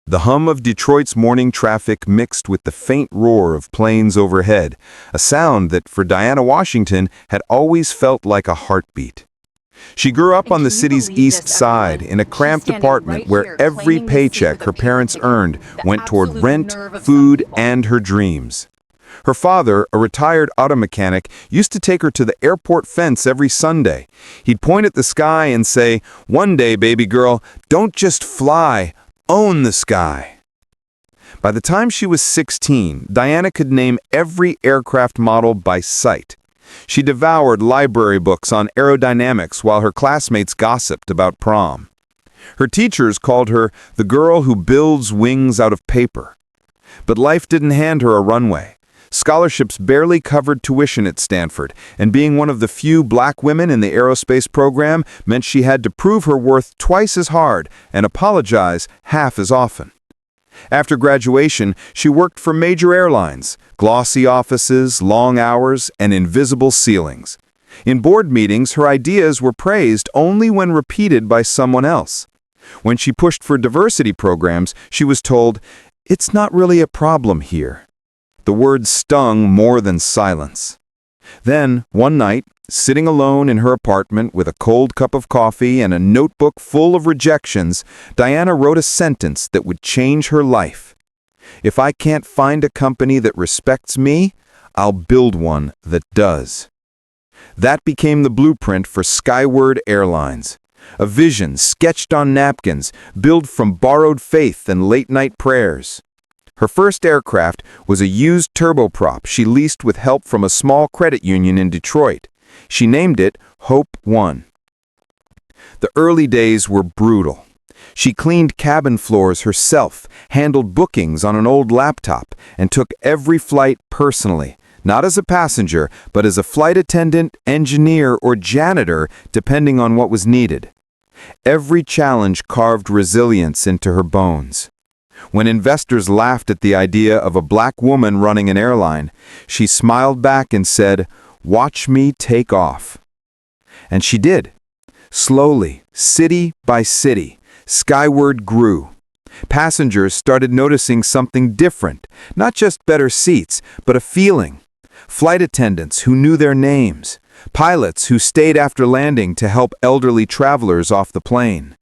The hum of Detroit's morning traffic mixed with the faint roar of planes overhead, a sound that, for Diana Washington, had always felt like a heartbeat. She grew up on the city's east side in a cramped apartment where every paycheck her parents earned went toward rent, food, and her dreams. Her father, a retired auto mechanic, used to take her to the airport fence every Sunday. He'd point at the sky and say, "One day, baby girl, don't just fly, own the sky." By the time she was 16, Diana could name every aircraft model by sight. She devoured library books on aerodynamics while her classmates gossiped about prom. Her teachers called her the girl who builds wings out of paper. But life didn't hand her a runway. Scholarships barely covered tuition at Stanford, and being one of the few black women in the aerospace program meant she had to prove her worth twice as hard and apologize half as often. After graduation, she worked for major airlines, glossy offices, long hours, and invisible ceilings. In board meetings, her ideas were praised only when repeated by someone else. When she pushed for diversity programs, she was told, "It's not really a problem here." The words stung more than silence. Then, one night, sitting alone in her apartment with a cold cup of coffee and a notebook full of rejections, Diana wrote a sentence that would change her life. "If I can't find a company that respects me, I'll build one that does." That became the blueprint for Skyward Airlines, a vision sketched on napkins, built from borrowed faith and late-night prayers. Her first aircraft was a used turboprop she leased with help from a small credit union in Detroit. She named it Hope One. The early days were brutal. She cleaned cabin floors herself, handled bookings on an old laptop, and took every flight personally, not as a passenger, but as a flight attendant, engineer, or janitor, depending on what was needed. Every challenge carved resilience into her bones. When investors laughed at the idea of a black woman running an airline, she smiled back and said, "Watch me take off." And she did. Slowly, city by city, Skyward grew. Passengers started noticing something different, not just better seats, but a feeling. Flight attendants who knew their names, pilots who stayed after landing to help elderly travelers off the plane.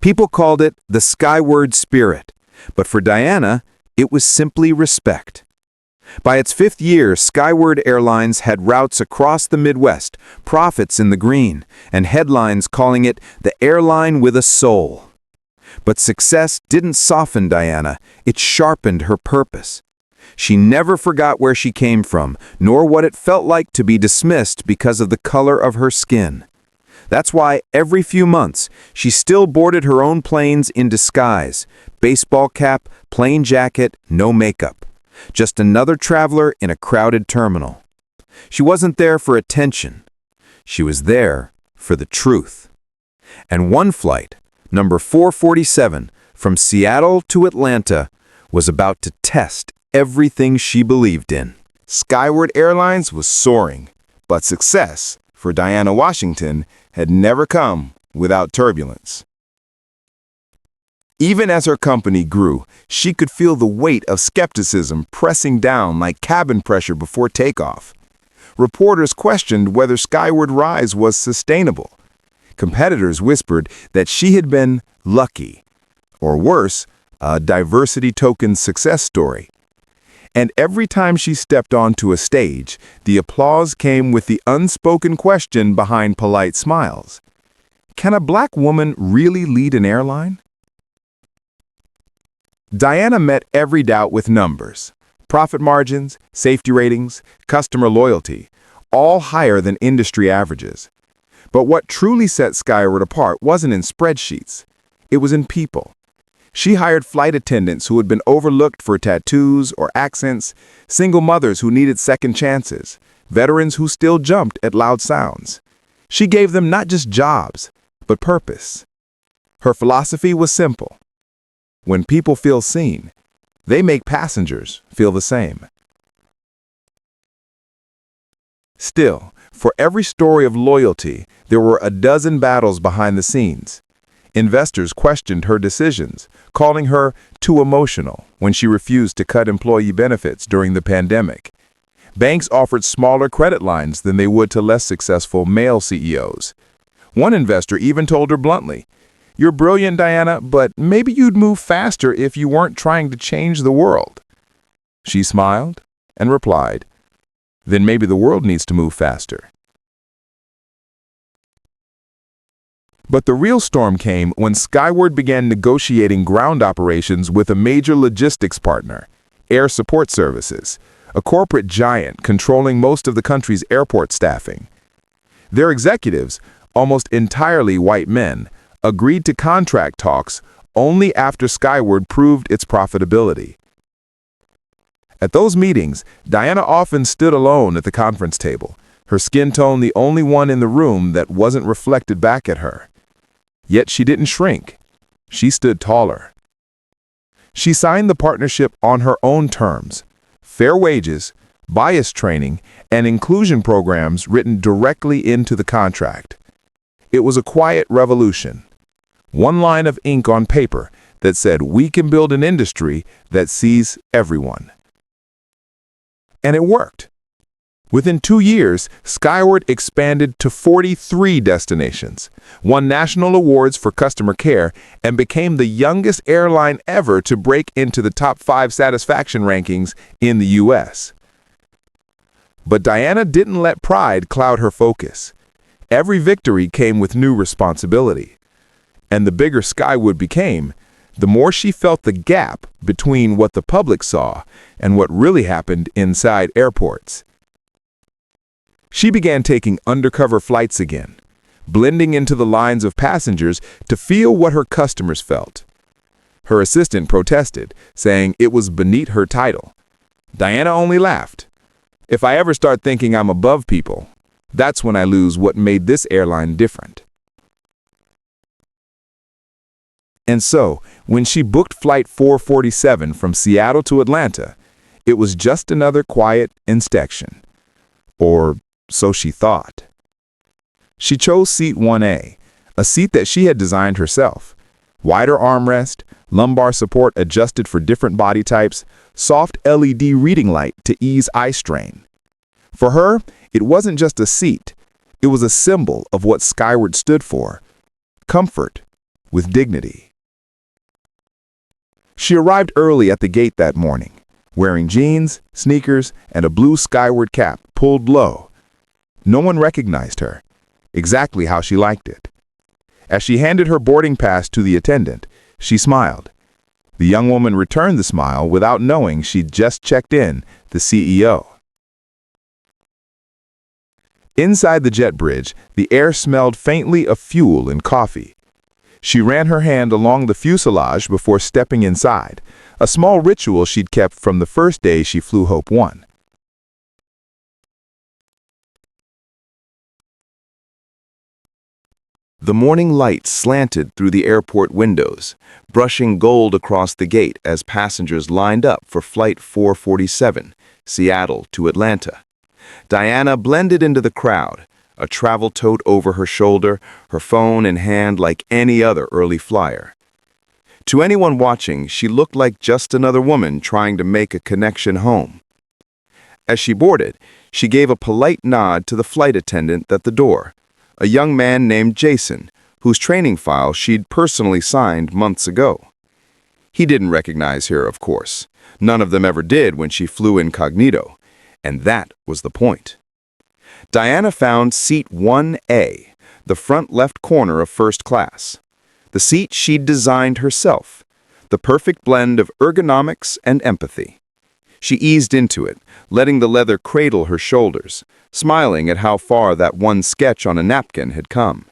People called it the Skyward spirit. But for Diana, it was simply respect. By its 5th year, Skyward Airlines had routes across the Midwest, profits in the green, and headlines calling it the airline with a soul. But success didn't soften Diana, it sharpened her purpose. She never forgot where she came from, nor what it felt like to be dismissed because of the color of her skin. That's why every few months, she still boarded her own planes in disguise, baseball cap, plain jacket, no makeup. Just another traveler in a crowded terminal. She wasn't there for attention. She was there for the truth. And one flight, number 447, from Seattle to Atlanta, was about to test everything she believed in. Skyward Airlines was soaring, but success, for Diana Washington, had never come without turbulence. Even as her company grew, she could feel the weight of skepticism pressing down like cabin pressure before takeoff. Reporters questioned whether Skyward Rise was sustainable. Competitors whispered that she had been lucky, or worse, a diversity token success story. And every time she stepped onto a stage, the applause came with the unspoken question behind polite smiles. Can a black woman really lead an airline? Diana met every doubt with numbers. Profit margins, safety ratings, customer loyalty, all higher than industry averages. But what truly set Skyward apart wasn't in spreadsheets. It was in people. She hired flight attendants who had been overlooked for tattoos or accents, single mothers who needed second chances, veterans who still jumped at loud sounds. She gave them not just jobs, but purpose. Her philosophy was simple. When people feel seen, they make passengers feel the same. Still, for every story of loyalty, there were a dozen battles behind the scenes. Investors questioned her decisions, calling her too emotional when she refused to cut employee benefits during the pandemic. Banks offered smaller credit lines than they would to less successful male CEOs. One investor even told her bluntly, "You're brilliant, Diana, but maybe you'd move faster if you weren't trying to change the world." She smiled and replied, "Then maybe the world needs to move faster." But the real storm came when Skyward began negotiating ground operations with a major logistics partner, Air Support Services, a corporate giant controlling most of the country's airport staffing. Their executives, almost entirely white men, agreed to contract talks only after Skyward proved its profitability. At those meetings, Diana often stood alone at the conference table, her skin tone the only one in the room that wasn't reflected back at her. Yet she didn't shrink. She stood taller. She signed the partnership on her own terms: fair wages, bias training, and inclusion programs written directly into the contract. It was a quiet revolution. One line of ink on paper that said we can build an industry that sees everyone. And it worked. Within 2 years, Skyward expanded to 43 destinations, won national awards for customer care, and became the youngest airline ever to break into the top 5 satisfaction rankings in the U.S. But Diana didn't let pride cloud her focus. Every victory came with new responsibility. And the bigger Skyward became, the more she felt the gap between what the public saw and what really happened inside airports. She began taking undercover flights again, blending into the lines of passengers to feel what her customers felt. Her assistant protested, saying it was beneath her title. Diana only laughed. "If I ever start thinking I'm above people, that's when I lose what made this airline different." And so, when she booked Flight 447 from Seattle to Atlanta, it was just another quiet inspection. Or so she thought. She chose seat 1A, a seat that she had designed herself. Wider armrest, lumbar support adjusted for different body types, soft LED reading light to ease eye strain. For her, it wasn't just a seat. It was a symbol of what Skyward stood for: comfort with dignity. She arrived early at the gate that morning, wearing jeans, sneakers, and a blue Skyward cap pulled low. No one recognized her, exactly how she liked it. As she handed her boarding pass to the attendant, she smiled. The young woman returned the smile without knowing she'd just checked in the CEO. Inside the jet bridge, the air smelled faintly of fuel and coffee. She ran her hand along the fuselage before stepping inside, a small ritual she'd kept from the first day she flew Hope 1. The morning light slanted through the airport windows, brushing gold across the gate as passengers lined up for Flight 447, Seattle to Atlanta. Diana blended into the crowd, a travel tote over her shoulder, her phone in hand like any other early flyer. To anyone watching, she looked like just another woman trying to make a connection home. As she boarded, she gave a polite nod to the flight attendant at the door, a young man named Jason, whose training file she'd personally signed months ago. He didn't recognize her, of course. None of them ever did when she flew incognito, and that was the point. Diana found seat 1A, the front left corner of first class. The seat she'd designed herself, the perfect blend of ergonomics and empathy. She eased into it, letting the leather cradle her shoulders, smiling at how far that one sketch on a napkin had come.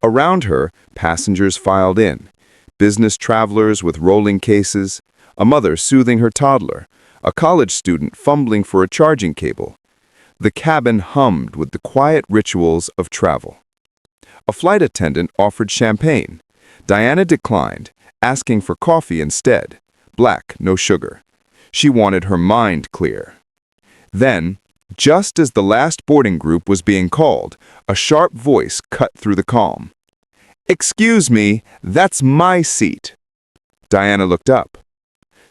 Around her, passengers filed in, business travelers with rolling cases, a mother soothing her toddler, a college student fumbling for a charging cable. The cabin hummed with the quiet rituals of travel. A flight attendant offered champagne. Diana declined, asking for coffee instead, black, no sugar. She wanted her mind clear. Then, just as the last boarding group was being called, a sharp voice cut through the calm. "Excuse me, that's my seat." Diana looked up.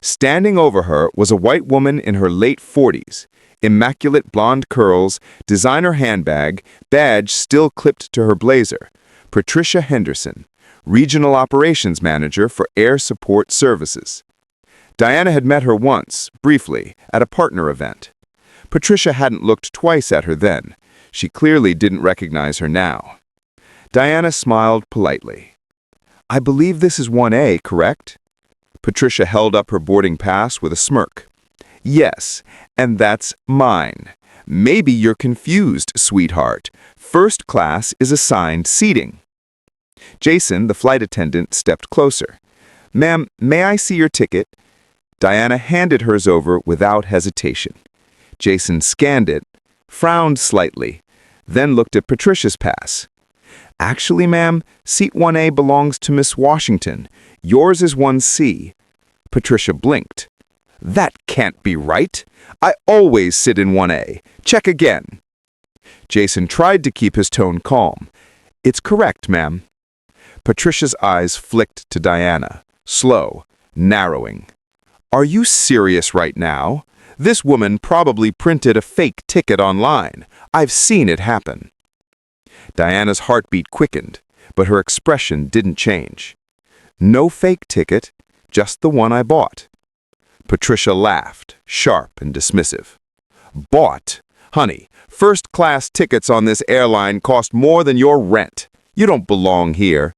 Standing over her was a white woman in her late 40s, immaculate blonde curls, designer handbag, badge still clipped to her blazer. Patricia Henderson, Regional Operations Manager for Air Support Services. Diana had met her once, briefly, at a partner event. Patricia hadn't looked twice at her then. She clearly didn't recognize her now. Diana smiled politely. "I believe this is 1A, correct?" Patricia held up her boarding pass with a smirk. "Yes, and that's mine. Maybe you're confused, sweetheart. First class is assigned seating." Jason, the flight attendant, stepped closer. "Ma'am, may I see your ticket?" Diana handed hers over without hesitation. Jason scanned it, frowned slightly, then looked at Patricia's pass. "Actually, ma'am, seat 1A belongs to Miss Washington. Yours is 1C. Patricia blinked. "That can't be right. I always sit in 1A. Check again." Jason tried to keep his tone calm. "It's correct, ma'am." Patricia's eyes flicked to Diana, slow, narrowing. "Are you serious right now? This woman probably printed a fake ticket online. I've seen it happen." Diana's heartbeat quickened, but her expression didn't change. "No fake ticket, just the one I bought." Patricia laughed, sharp and dismissive. "Bought? Honey, first-class tickets on this airline cost more than your rent. You don't belong here."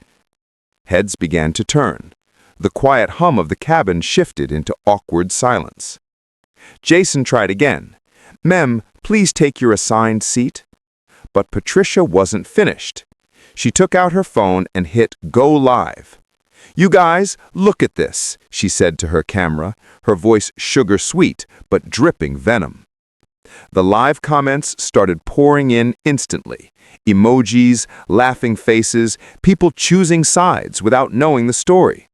Heads began to turn. The quiet hum of the cabin shifted into awkward silence. Jason tried again. "Ma'am, please take your assigned seat." But Patricia wasn't finished. She took out her phone and hit Go Live. "You guys, look at this," she said to her camera, her voice sugar-sweet but dripping venom. The live comments started pouring in instantly. Emojis, laughing faces, people choosing sides without knowing the story.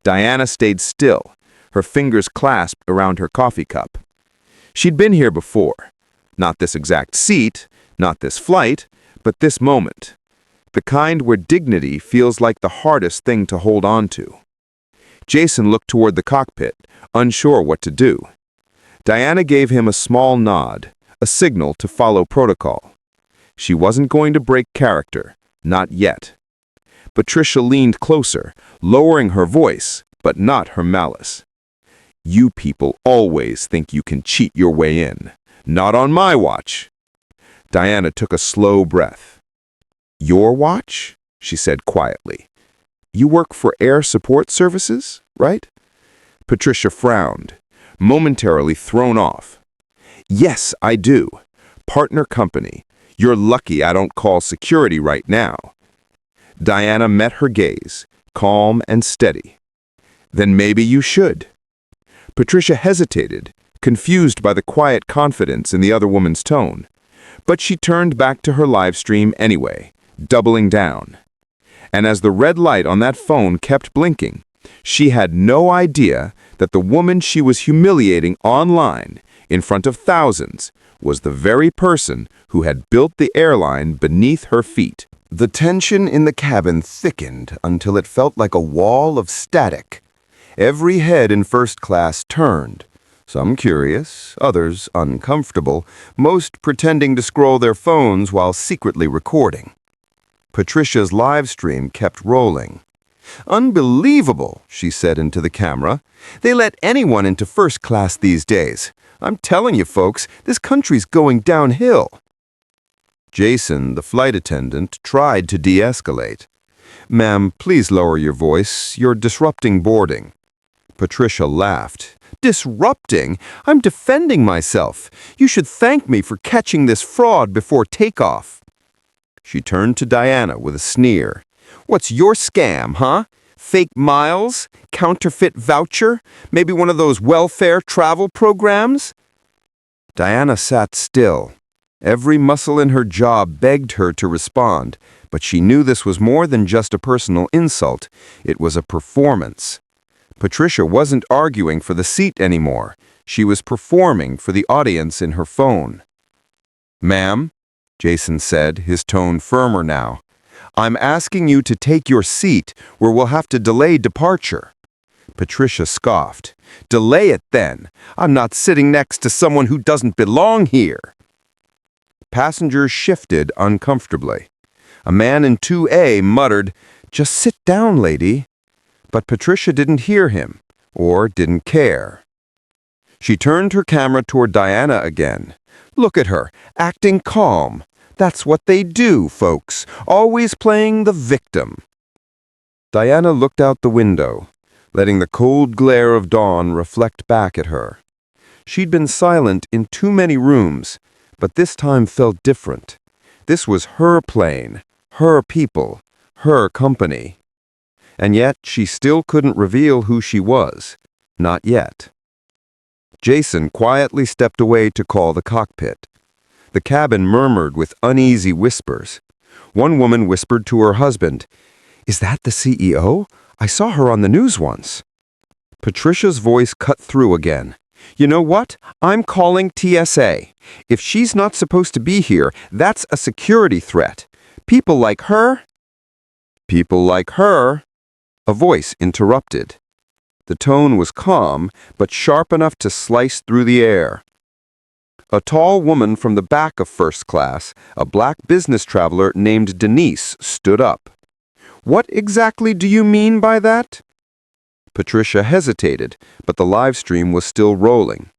Diana stayed still, her fingers clasped around her coffee cup. She'd been here before. Not this exact seat, not this flight, but this moment. The kind where dignity feels like the hardest thing to hold on to. Jason looked toward the cockpit, unsure what to do. Diana gave him a small nod, a signal to follow protocol. She wasn't going to break character, not yet. Patricia leaned closer, lowering her voice, but not her malice. "You people always think you can cheat your way in. Not on my watch." Diana took a slow breath. "Your watch?" she said quietly. "You work for Air Support Services, right?" Patricia frowned, momentarily thrown off. "Yes, I do. Partner company. You're lucky I don't call security right now." Diana met her gaze, calm and steady. "Then maybe you should." Patricia hesitated, confused by the quiet confidence in the other woman's tone. But she turned back to her live stream anyway, doubling down. And as the red light on that phone kept blinking, she had no idea that the woman she was humiliating online, in front of thousands, was the very person who had built the airline beneath her feet. The tension in the cabin thickened until it felt like a wall of static. Every head in first class turned, some curious, others uncomfortable, most pretending to scroll their phones while secretly recording. Patricia's live stream kept rolling. "Unbelievable," she said into the camera. "They let anyone into first class these days. I'm telling you folks, this country's going downhill." Jason, the flight attendant, tried to de-escalate. "Ma'am, please lower your voice. You're disrupting boarding." Patricia laughed. "Disrupting? I'm defending myself. You should thank me for catching this fraud before takeoff." She turned to Diana with a sneer. "What's your scam, huh? Fake miles? Counterfeit voucher? Maybe one of those welfare travel programs?" Diana sat still. Every muscle in her jaw begged her to respond, but she knew this was more than just a personal insult. It was a performance. Patricia wasn't arguing for the seat anymore. She was performing for the audience in her phone. "Ma'am," Jason said, his tone firmer now, I'm asking you to take your seat, where we'll have to delay departure." Patricia scoffed. "Delay it then. I'm not sitting next to someone who doesn't belong here." Passengers shifted uncomfortably. A man in 2A muttered, "Just sit down, lady." But Patricia didn't hear him, or didn't care. She turned her camera toward Diana again. "Look at her, acting calm. That's what they do, folks, always playing the victim." Diana looked out the window, letting the cold glare of dawn reflect back at her. She'd been silent in too many rooms, but this time felt different. This was her plane, her people, her company. And yet she still couldn't reveal who she was. Not yet. Jason quietly stepped away to call the cockpit. The cabin murmured with uneasy whispers. One woman whispered to her husband, "Is that the CEO? I saw her on the news once." Patricia's voice cut through again. "You know what? I'm calling TSA. If she's not supposed to be here, that's a security threat. People like her—" "People like her—" A voice interrupted. The tone was calm, but sharp enough to slice through the air. A tall woman from the back of first class, a black business traveler named Denise, stood up. "What exactly do you mean by that?" Patricia hesitated, but the live stream was still rolling.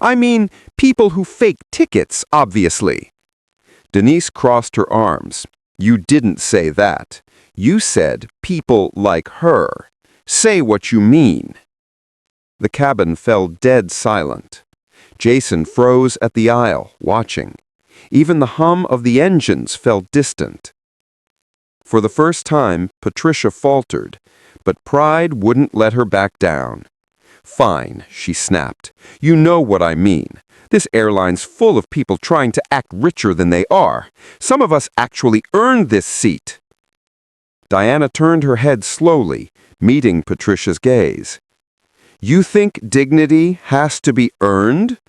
"I mean, people who fake tickets, obviously." Denise crossed her arms. "You didn't say that. You said people like her. Say what you mean." The cabin fell dead silent. Jason froze at the aisle, watching. Even the hum of the engines felt distant. For the first time, Patricia faltered, but pride wouldn't let her back down. "Fine," she snapped. "You know what I mean. This airline's full of people trying to act richer than they are. Some of us actually earned this seat." Diana turned her head slowly, meeting Patricia's gaze. "You think dignity has to be earned?"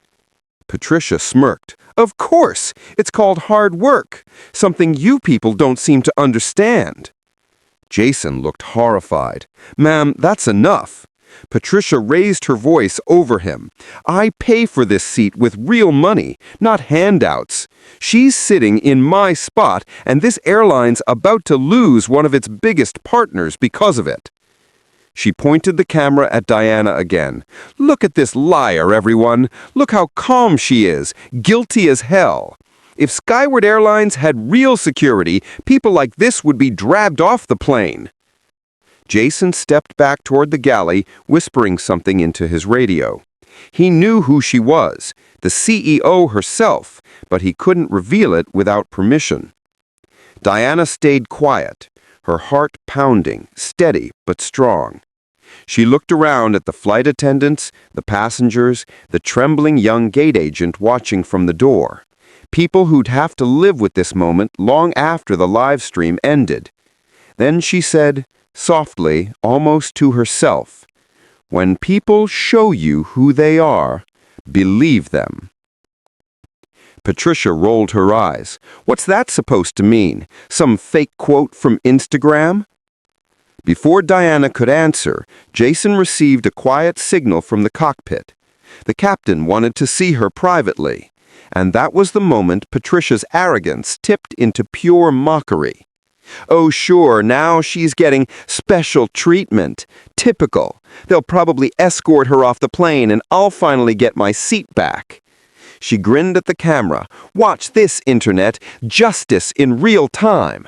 Patricia smirked. "Of course! It's called hard work, something you people don't seem to understand." Jason looked horrified. "Ma'am, that's enough." Patricia raised her voice over him. "I pay for this seat with real money, not handouts. She's sitting in my spot, and this airline's about to lose one of its biggest partners because of it." She pointed the camera at Diana again. "Look at this liar, everyone. Look how calm she is, guilty as hell. If Skyward Airlines had real security, people like this would be dragged off the plane." Jason stepped back toward the galley, whispering something into his radio. He knew who she was, the CEO herself, but he couldn't reveal it without permission. Diana stayed quiet, her heart pounding, steady but strong. She looked around at the flight attendants, the passengers, the trembling young gate agent watching from the door. People who'd have to live with this moment long after the live stream ended. Then she said, softly, almost to herself, "When people show you who they are, believe them." Patricia rolled her eyes. "What's that supposed to mean? Some fake quote from Instagram?" Before Diana could answer, Jason received a quiet signal from the cockpit. The captain wanted to see her privately, and that was the moment Patricia's arrogance tipped into pure mockery. "Oh sure, now she's getting special treatment. Typical. They'll probably escort her off the plane and I'll finally get my seat back." She grinned at the camera. "Watch this, Internet. Justice in real time."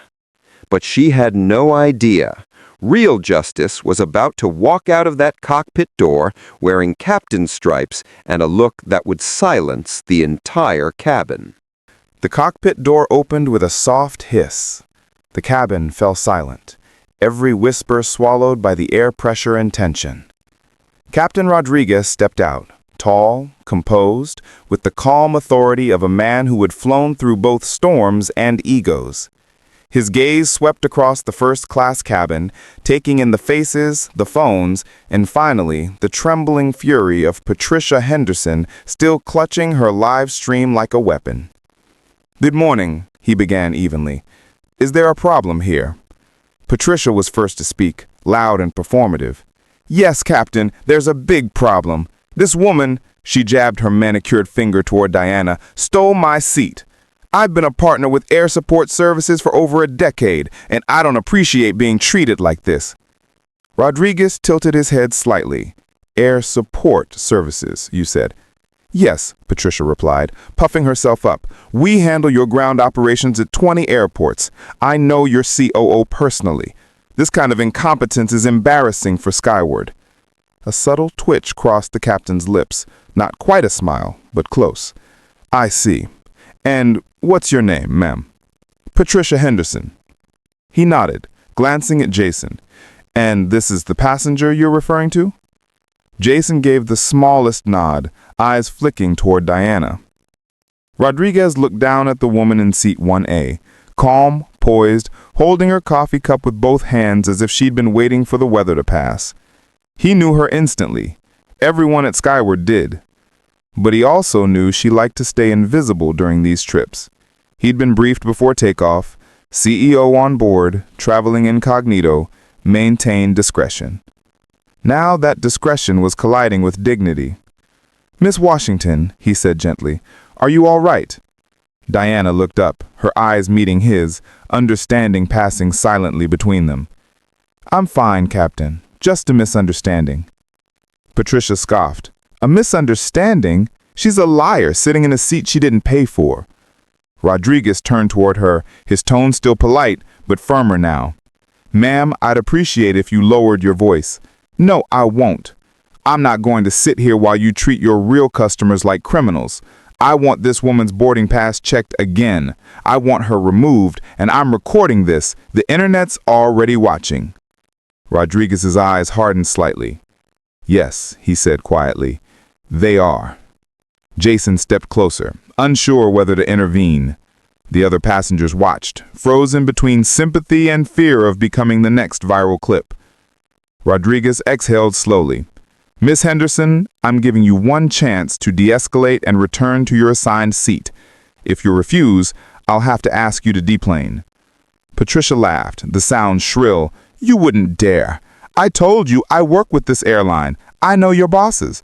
But she had no idea. Real justice was about to walk out of that cockpit door wearing captain's stripes and a look that would silence the entire cabin. The cockpit door opened with a soft hiss. The cabin fell silent, every whisper swallowed by the air pressure and tension. Captain Rodriguez stepped out, tall, composed, with the calm authority of a man who had flown through both storms and egos. His gaze swept across the first-class cabin, taking in the faces, the phones, and finally, the trembling fury of Patricia Henderson still clutching her live stream like a weapon. "Good morning," he began evenly. Is there a problem here? Patricia was first to speak, loud and performative. Yes, Captain, there's a big problem. This woman, she jabbed her manicured finger toward Diana, stole my seat. I've been a partner with Air Support Services for over a decade, and I don't appreciate being treated like this. Rodriguez tilted his head slightly. Air Support Services, you said. Yes, Patricia replied, puffing herself up. We handle your ground operations at 20 airports. I know your COO personally. This kind of incompetence is embarrassing for Skyward. A subtle twitch crossed the captain's lips. Not quite a smile, but close. I see. And what's your name, ma'am? Patricia Henderson. He nodded, glancing at Jason. And this is the passenger you're referring to? Jason gave the smallest nod, eyes flicking toward Diana. Rodriguez looked down at the woman in seat 1A, calm, poised, holding her coffee cup with both hands as if she'd been waiting for the weather to pass. He knew her instantly. Everyone at Skyward did. But he also knew she liked to stay invisible during these trips. He'd been briefed before takeoff, CEO on board, traveling incognito, maintained discretion. Now that discretion was colliding with dignity. Miss Washington, he said gently, are you all right? Diana looked up, her eyes meeting his, understanding passing silently between them. I'm fine, Captain. Just a misunderstanding. Patricia scoffed. A misunderstanding? She's a liar sitting in a seat she didn't pay for. Rodriguez turned toward her, his tone still polite, but firmer now. Ma'am, I'd appreciate if you lowered your voice. No, I won't. I'm not going to sit here while you treat your real customers like criminals. I want this woman's boarding pass checked again. I want her removed, and I'm recording this. The internet's already watching. Rodriguez's eyes hardened slightly. Yes, he said quietly. They are. Jason stepped closer, unsure whether to intervene. The other passengers watched, frozen between sympathy and fear of becoming the next viral clip. Rodriguez exhaled slowly. Miss Henderson, I'm giving you one chance to de-escalate and return to your assigned seat. If you refuse, I'll have to ask you to deplane. Patricia laughed, the sound shrill. You wouldn't dare. I told you I work with this airline. I know your bosses.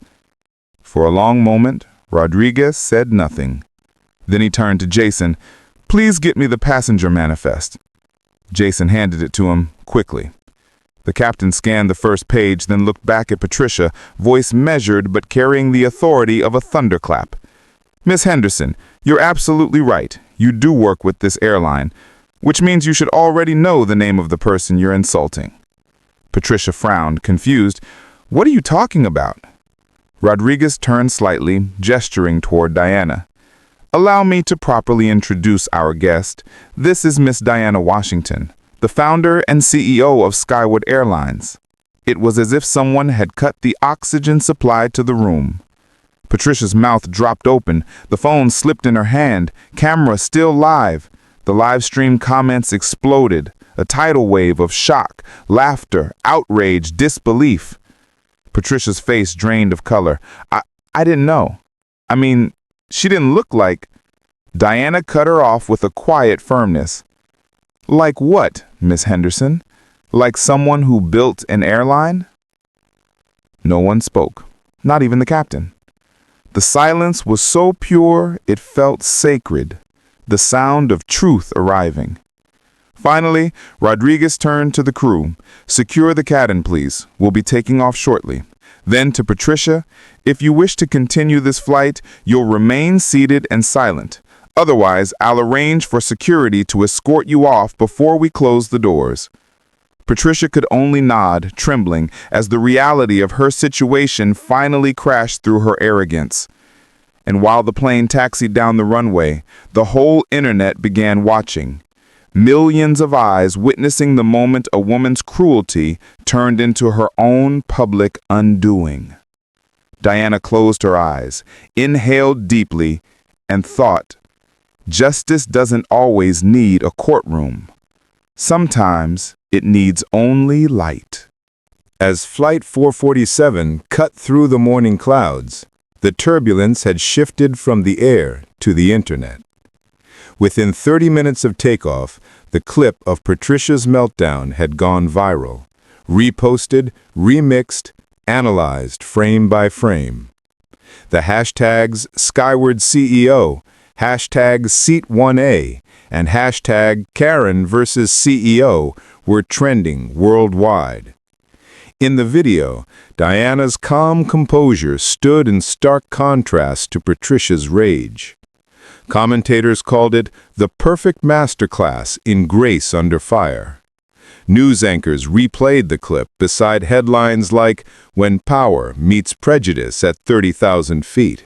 For a long moment, Rodriguez said nothing. Then he turned to Jason. Please get me the passenger manifest. Jason handed it to him quickly. The captain scanned the first page, then looked back at Patricia, voice measured but carrying the authority of a thunderclap. Miss Henderson, you're absolutely right. You do work with this airline, which means you should already know the name of the person you're insulting. Patricia frowned, confused. What are you talking about? Rodriguez turned slightly, gesturing toward Diana. Allow me to properly introduce our guest. This is Miss Diana Washington, the founder and CEO of Skyward Airlines. It was as if someone had cut the oxygen supply to the room. Patricia's mouth dropped open, the phone slipped in her hand, camera still live. The live stream comments exploded, a tidal wave of shock, laughter, outrage, disbelief. Patricia's face drained of color. I didn't know. I mean, she didn't look like... Diana cut her off with a quiet firmness. Like what, Miss Henderson? Like someone who built an airline? No one spoke, not even the captain. The silence was so pure it felt sacred, the sound of truth arriving. Finally, Rodriguez turned to the crew. Secure the cabin, please. We'll be taking off shortly. Then to Patricia, if you wish to continue this flight, you'll remain seated and silent. Otherwise, I'll arrange for security to escort you off before we close the doors. Patricia could only nod, trembling, as the reality of her situation finally crashed through her arrogance. And while the plane taxied down the runway, the whole internet began watching. Millions of eyes witnessing the moment a woman's cruelty turned into her own public undoing. Diana closed her eyes, inhaled deeply, and thought, justice doesn't always need a courtroom. Sometimes it needs only light. As Flight 447 cut through the morning clouds, the turbulence had shifted from the air to the internet. Within 30 minutes of takeoff, the clip of Patricia's meltdown had gone viral. Reposted, remixed, analyzed frame by frame. The hashtags Skyward CEO, hashtag Seat1A, and hashtag Karen versus CEO were trending worldwide. In the video, Diana's calm composure stood in stark contrast to Patricia's rage. Commentators called it the perfect masterclass in grace under fire. News anchors replayed the clip beside headlines like, "When Power Meets Prejudice at 30,000 feet."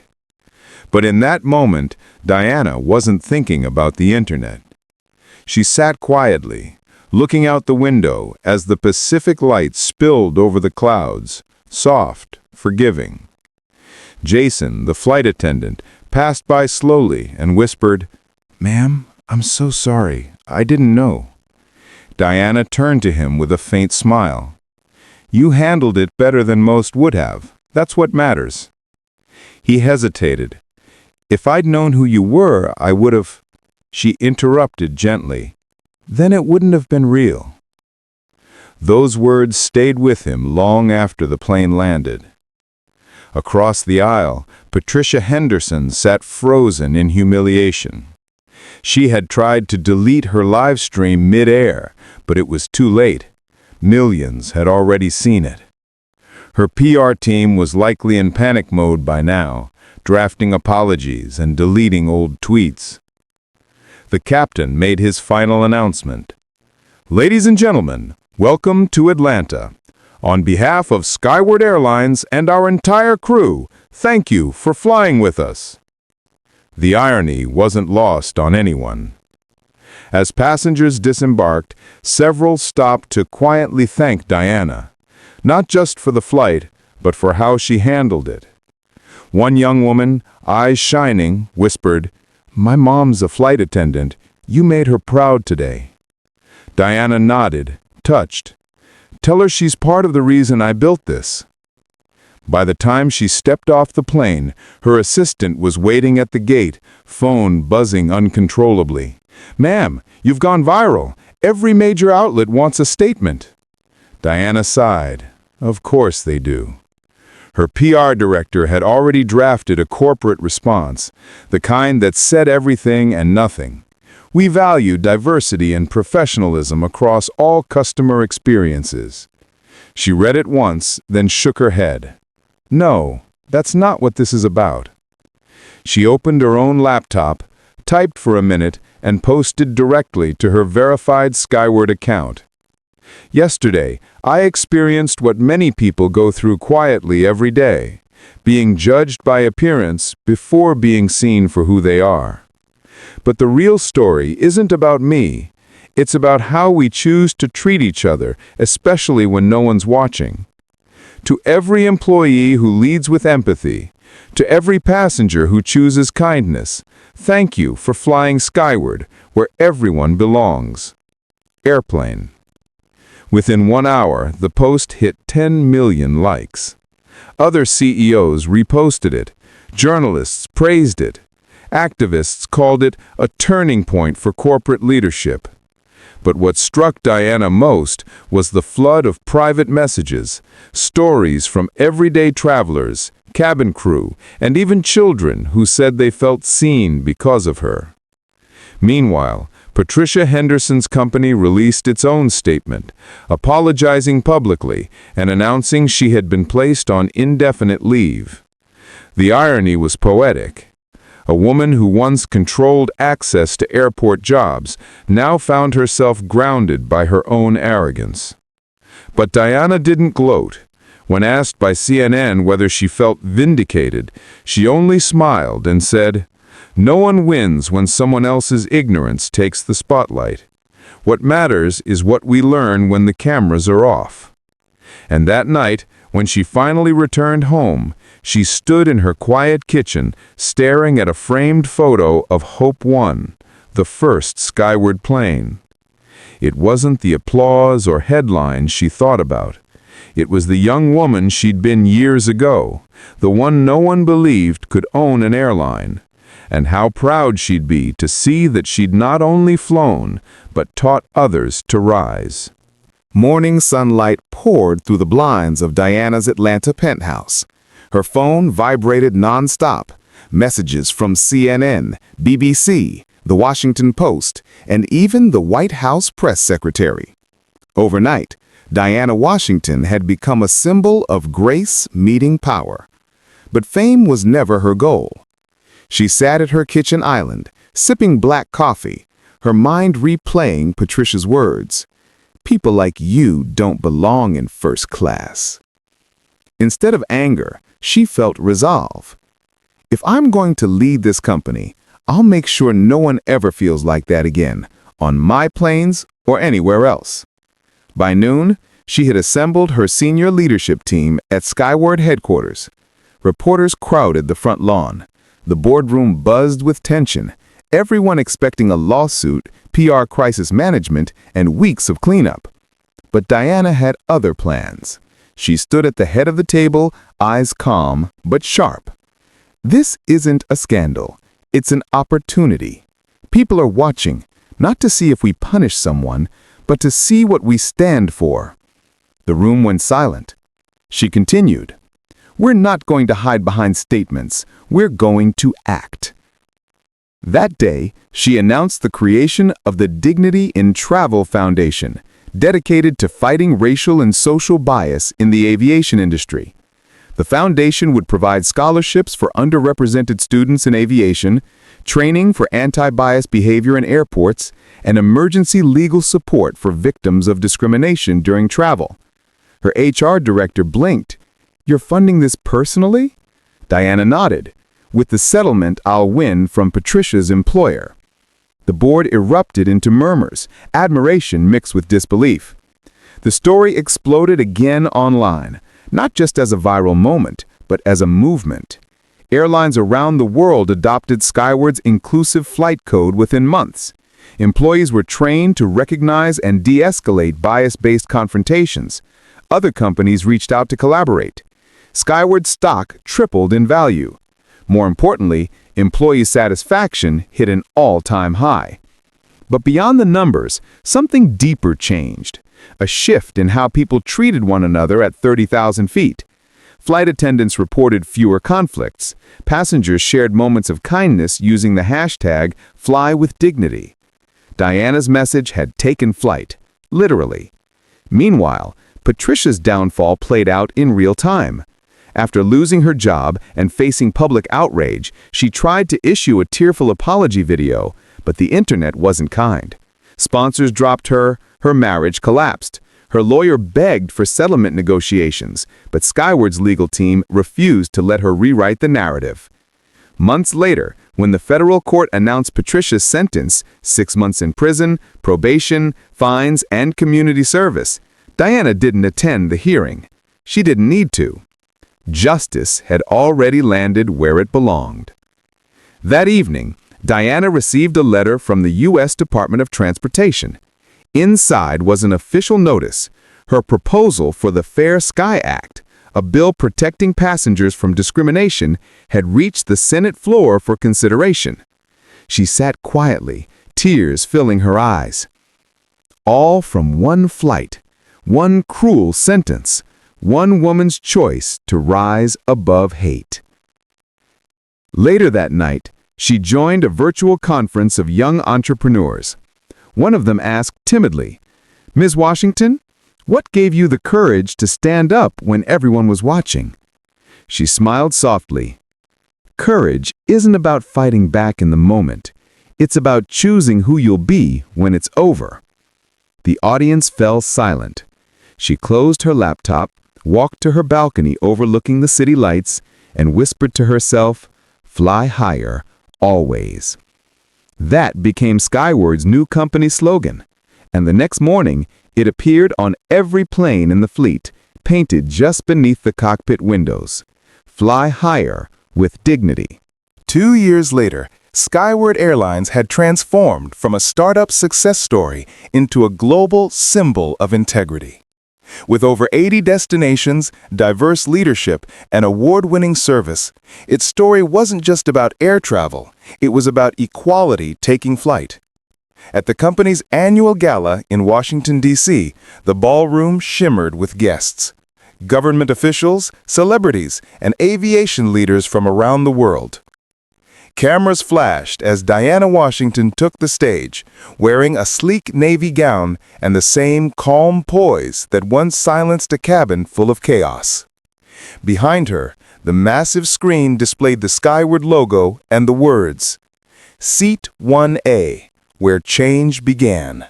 But in that moment, Diana wasn't thinking about the internet. She sat quietly, looking out the window as the Pacific light spilled over the clouds, soft, forgiving. Jason, the flight attendant, passed by slowly and whispered, "Ma'am, I'm so sorry. I didn't know." Diana turned to him with a faint smile. "You handled it better than most would have. That's what matters." He hesitated. "If I'd known who you were, I would have—" She interrupted gently. "Then it wouldn't have been real." Those words stayed with him long after the plane landed. Across the aisle, Patricia Henderson sat frozen in humiliation. She had tried to delete her live stream mid-air, but it was too late. Millions had already seen it. Her PR team was likely in panic mode by now, drafting apologies and deleting old tweets. The captain made his final announcement. "Ladies and gentlemen, welcome to Atlanta. On behalf of Skyward Airlines and our entire crew, thank you for flying with us." The irony wasn't lost on anyone. As passengers disembarked, several stopped to quietly thank Diana, not just for the flight, but for how she handled it. One young woman, eyes shining, whispered, "My mom's a flight attendant. You made her proud today." Diana nodded, touched. "Tell her she's part of the reason I built this." By the time she stepped off the plane, her assistant was waiting at the gate, phone buzzing uncontrollably. "Ma'am, you've gone viral. Every major outlet wants a statement." Diana sighed. Of course they do. Her PR director had already drafted a corporate response, the kind that said everything and nothing. "We value diversity and professionalism across all customer experiences." She read it once, then shook her head. "No, that's not what this is about." She opened her own laptop, typed for a minute, and posted directly to her verified Skyward account. "Yesterday, I experienced what many people go through quietly every day, being judged by appearance before being seen for who they are. But the real story isn't about me. It's about how we choose to treat each other, especially when no one's watching. To every employee who leads with empathy, to every passenger who chooses kindness, thank you for flying skyward, where everyone belongs." Airplane. Within 1 hour, the post hit 10 million likes. Other CEOs reposted it. Journalists praised it. Activists called it a turning point for corporate leadership. But what struck Diana most was the flood of private messages, stories from everyday travelers, cabin crew, and even children who said they felt seen because of her. Meanwhile, Patricia Henderson's company released its own statement, apologizing publicly and announcing she had been placed on indefinite leave. The irony was poetic. A woman who once controlled access to airport jobs now found herself grounded by her own arrogance. But Diana didn't gloat. When asked by CNN whether she felt vindicated, she only smiled and said, "No one wins when someone else's ignorance takes the spotlight. What matters is what we learn when the cameras are off." And that night, when she finally returned home, she stood in her quiet kitchen, staring at a framed photo of Hope 1, the first skyward plane. It wasn't the applause or headlines she thought about. It was the young woman she'd been years ago, the one no one believed could own an airline. and how proud she'd be to see that she'd not only flown, but taught others to rise. Morning sunlight poured through the blinds of Diana's Atlanta penthouse. Her phone vibrated nonstop. Messages from CNN, BBC, The Washington Post, and even the White House press secretary. Overnight, Diana Washington had become a symbol of grace meeting power. But fame was never her goal. She sat at her kitchen island, sipping black coffee, her mind replaying Patricia's words. People like you don't belong in first class. Instead of anger, she felt resolve. If I'm going to lead this company, I'll make sure no one ever feels like that again, on my planes or anywhere else. By noon, she had assembled her senior leadership team at Skyward headquarters. Reporters crowded the front lawn. The boardroom buzzed with tension, everyone expecting a lawsuit, PR crisis management, and weeks of cleanup. But Diana had other plans. She stood at the head of the table, eyes calm but sharp. This isn't a scandal. It's an opportunity. People are watching, not to see if we punish someone, but to see what we stand for. The room went silent. She continued, "We're not going to hide behind statements. We're going to act." That day, she announced the creation of the Dignity in Travel Foundation, dedicated to fighting racial and social bias in the aviation industry. The foundation would provide scholarships for underrepresented students in aviation, training for anti-bias behavior in airports, and emergency legal support for victims of discrimination during travel. Her HR director blinked. "You're funding this personally?" Diana nodded. "With the settlement I'll win from Patricia's employer." The board erupted into murmurs, admiration mixed with disbelief. The story exploded again online, not just as a viral moment, but as a movement. Airlines around the world adopted Skyward's inclusive flight code within months. Employees were trained to recognize and de-escalate bias-based confrontations. Other companies reached out to collaborate. Skyward's stock tripled in value. More importantly, employee satisfaction hit an all-time high. But beyond the numbers, something deeper changed. A shift in how people treated one another at 30,000 feet. Flight attendants reported fewer conflicts. Passengers shared moments of kindness using the hashtag #FlyWithDignity. Diana's message had taken flight, literally. Meanwhile, Patricia's downfall played out in real time. After losing her job and facing public outrage, she tried to issue a tearful apology video, but the internet wasn't kind. Sponsors dropped her marriage collapsed. Her lawyer begged for settlement negotiations, but Skyward's legal team refused to let her rewrite the narrative. Months later, when the federal court announced Patricia's sentence, 6 months in prison, probation, fines, and community service, Diana didn't attend the hearing. She didn't need to. Justice had already landed where it belonged. That evening, Diana received a letter from the U.S. Department of Transportation. Inside was an official notice, her proposal for the Fair Sky Act, a bill protecting passengers from discrimination, had reached the Senate floor for consideration. She sat quietly, tears filling her eyes. All from one flight, one cruel sentence, one woman's choice to rise above hate. Later that night, she joined a virtual conference of young entrepreneurs. One of them asked timidly, "Ms. Washington, what gave you the courage to stand up when everyone was watching?" She smiled softly. "Courage isn't about fighting back in the moment. It's about choosing who you'll be when it's over." The audience fell silent. She closed her laptop, walked to her balcony overlooking the city lights, and whispered to herself, "Fly higher, always." That became Skyward's new company slogan, and the next morning, it appeared on every plane in the fleet, painted just beneath the cockpit windows. Fly higher with dignity. 2 years later, Skyward Airlines had transformed from a startup success story into a global symbol of integrity. With over 80 destinations, diverse leadership, and award-winning service, its story wasn't just about air travel, it was about equality taking flight. At the company's annual gala in Washington, D.C., the ballroom shimmered with guests. Government officials, celebrities, and aviation leaders from around the world. Cameras flashed as Diana Washington took the stage, wearing a sleek navy gown and the same calm poise that once silenced a cabin full of chaos. Behind her, the massive screen displayed the Skyward logo and the words, "Seat 1A, where change began."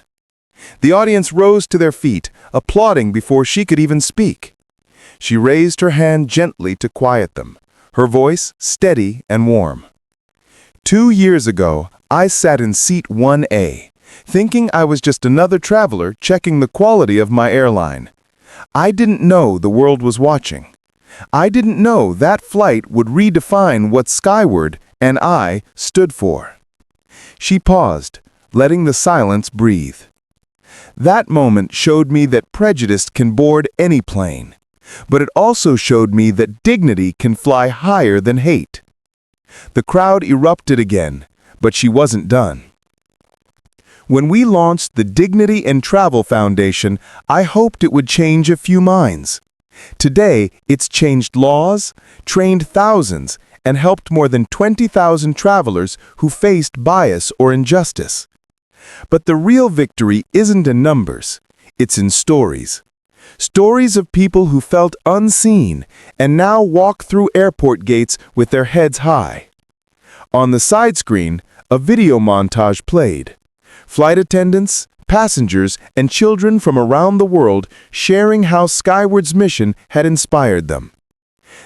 The audience rose to their feet, applauding before she could even speak. She raised her hand gently to quiet them, her voice steady and warm. 2 years ago, I sat in seat 1A, thinking I was just another traveler checking the quality of my airline. I didn't know the world was watching. I didn't know that flight would redefine what Skyward and I stood for. She paused, letting the silence breathe. That moment showed me that prejudice can board any plane, but it also showed me that dignity can fly higher than hate. The crowd erupted again, but she wasn't done. When we launched the Dignity in Travel Foundation, I hoped it would change a few minds. Today, it's changed laws, trained thousands, and helped more than 20,000 travelers who faced bias or injustice. But the real victory isn't in numbers, it's in stories. Stories of people who felt unseen and now walk through airport gates with their heads high. On the side screen, a video montage played. Flight attendants, passengers, and children from around the world sharing how Skyward's mission had inspired them.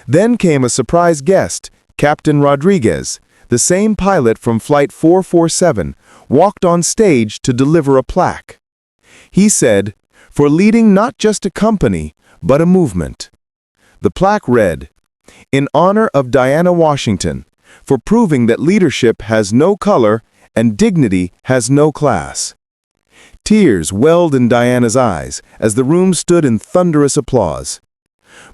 Then came a surprise guest, Captain Rodriguez, the same pilot from Flight 447, walked on stage to deliver a plaque. He said, "For leading not just a company, but a movement." The plaque read, "In honor of Diana Washington, for proving that leadership has no color and dignity has no class." Tears welled in Diana's eyes as the room stood in thunderous applause.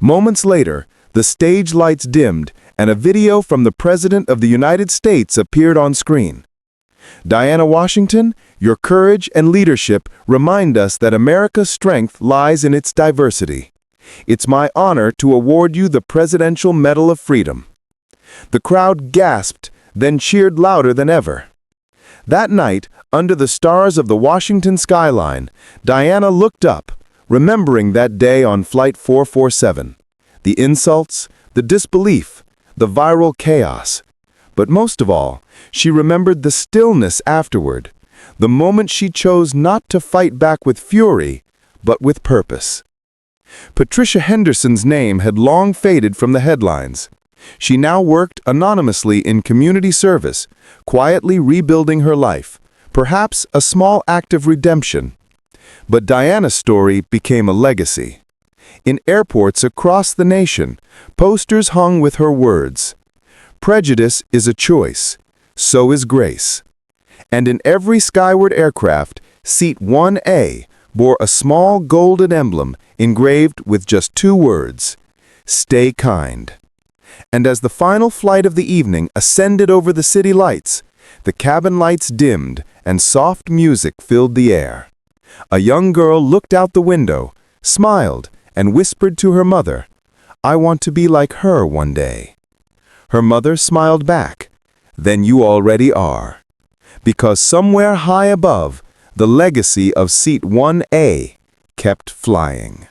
Moments later, the stage lights dimmed and a video from the President of the United States appeared on screen. Diana Washington, your courage and leadership remind us that America's strength lies in its diversity. It's my honor to award you the Presidential Medal of Freedom. The crowd gasped, then cheered louder than ever. That night, under the stars of the Washington skyline, Diana looked up, remembering that day on Flight 447. The insults, the disbelief, the viral chaos. But most of all, she remembered the stillness afterward, the moment she chose not to fight back with fury, but with purpose. Patricia Henderson's name had long faded from the headlines. She now worked anonymously in community service, quietly rebuilding her life, perhaps a small act of redemption. But Diana's story became a legacy. In airports across the nation, posters hung with her words, "Prejudice is a choice, so is grace." And in every Skyward aircraft, seat 1A bore a small golden emblem engraved with just 2 words, "Stay kind." And as the final flight of the evening ascended over the city lights, the cabin lights dimmed and soft music filled the air. A young girl looked out the window, smiled, and whispered to her mother, "I want to be like her one day." Her mother smiled back, "Then you already are." Because somewhere high above, the legacy of seat 1A kept flying.